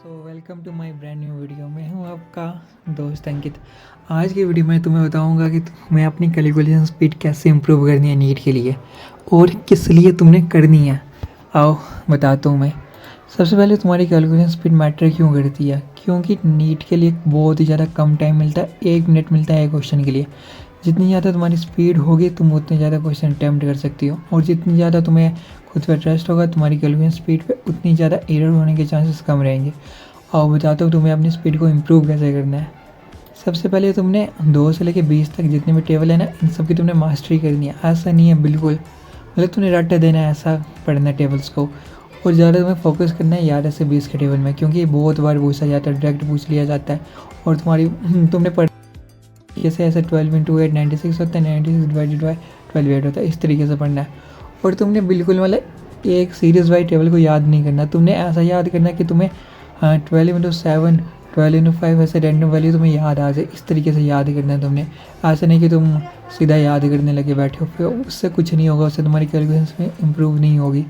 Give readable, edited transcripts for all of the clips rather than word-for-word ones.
Welcome to my brand new video. मैं हूं आपका दोस्त अंकित। आज की वीडियो में तुम्हें बताऊंगा कि तुम्हें अपनी कैलकुलेशन स्पीड कैसे इंप्रूव करनी है नीट के लिए और किस लिए तुमने करनी है। आओ बताता हूँ मैं। सबसे पहले तुम्हारी कैलकुलेशन स्पीड मैटर क्यों करती है, क्योंकि नीट के लिए बहुत ही ज़्यादा कम टाइम मिलता है, 1 मिनट मिलता है एक क्वेश्चन के लिए। जितनी ज़्यादा तुम्हारी स्पीड होगी तुम उतने ज़्यादा क्वेश्चन अटैम्प्ट कर सकती हो, और जितनी ज़्यादा तुम्हें खुद पर ट्रस्ट होगा तुम्हारी कैलकुलेशन स्पीड पे उतनी ज़्यादा एरर होने के चांसेस कम रहेंगे। आओ बताता हूँ तुम्हें अपनी स्पीड को इम्प्रूव कैसे करना है। सबसे पहले तुमने 2 से लेकर 20 तक जितने भी टेबल है ना, इन सब की तुमने मास्टरी करनी है। ऐसा नहीं है बिल्कुल, मतलब तुमने रट्टा देना है, ऐसा पढ़ना है टेबल्स को। और ज़्यादा तुम्हें फोकस करना है 11 से 20 के टेबल में, क्योंकि बहुत बार पूछा जाता है, डायरेक्ट पूछ लिया जाता है। और तुम्हारी तुमने पढ़ जैसे ऐसे 12 इंटू 8 96 होता है, 96 डिवाइडेड बाई 12 8 होता है, इस तरीके से पढ़ना है। और तुमने बिल्कुल मतलब एक सीरीज़ वाइज टेबल को याद नहीं करना, तुमने ऐसा याद करना कि तुम्हें 12 इंटू 7 12 इंटू 5 ऐसे रैंडम वैल्यू तुम्हें याद आ जाए, इस तरीके से याद करना है तुमने। ऐसा नहीं कि तुम सीधा याद करने लगे बैठे हो, फिर उससे कुछ नहीं होगा, उससे तुम्हारी कैलकुलेशन में इम्प्रूव नहीं होगी।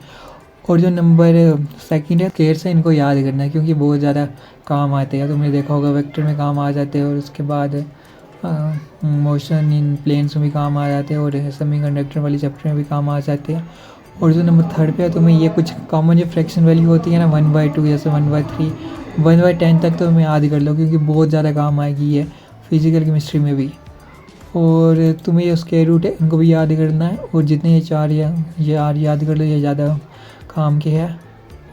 और जो नंबर सेकंड है स्केयर से, इनको याद करना है क्योंकि बहुत ज़्यादा काम आते हैं। तुमने देखा होगा वेक्टर में काम आ जाते हैं, और उसके बाद मोशन इन प्लेन्स में भी काम आ जाते हैं, और सेमीकंडक्टर वाली चैप्टर में भी काम आ जाते हैं। और जो नंबर थर्ड पे है, तुम्हें ये कुछ कॉमन जो फ्रैक्शन वैल्यू होती है ना, 1/2 जैसे 1/3 1/10 तक तो तुम्हें याद कर लो, क्योंकि बहुत ज़्यादा काम आएगी ये फिजिकल केमिस्ट्री में भी। और तुम्हें ये स्क्वायर रूट है, इनको भी याद करना है। और जितने ये चार याद कर लो, ये ज़्यादा काम के है।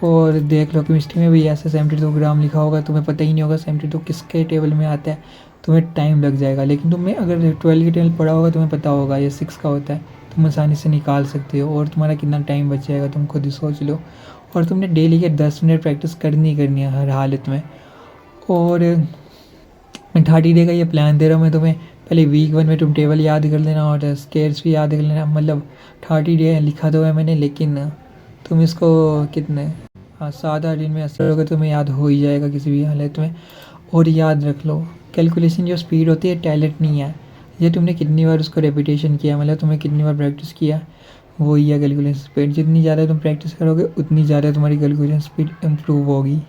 और देख लो केमिस्ट्री में भी ऐसे 72 ग्राम लिखा होगा, तुम्हें पता ही नहीं होगा 72 किसके टेबल में आता है, तुम्हें टाइम लग जाएगा। लेकिन तुम्हें अगर 12 की टेबल पढ़ा होगा तुम्हें पता होगा ये 6 का होता है, तुम आसानी से निकाल सकते हो। और तुम्हारा कितना टाइम बच जाएगा तुम खुद ही सोच लो। और तुमने डेली के 10 मिनट प्रैक्टिस करनी है हर हालत में। और 30 डे का ये प्लान दे रहा हूँ मैं तुम्हें। पहले वीक 1 में तुम टेबल याद कर लेना और स्केयर्स भी याद कर लेना। मतलब 30 डे लिखा तो है मैंने, लेकिन तुम इसको कितने 7-8 दिन में असर होगा, तुम्हें याद हो ही जाएगा किसी भी हालत में। और याद रख लो, कैलकुलेशन जो स्पीड होती है टैलेंट नहीं है, ये तुमने कितनी बार उसको रेपिटेशन किया, मतलब तुम्हें कितनी बार प्रैक्टिस किया, वो ही है कैलकुलेशन स्पीड। जितनी ज़्यादा तुम प्रैक्टिस करोगे उतनी ज़्यादा तुम्हारी कैलकुलेशन स्पीड इम्प्रूव होगी।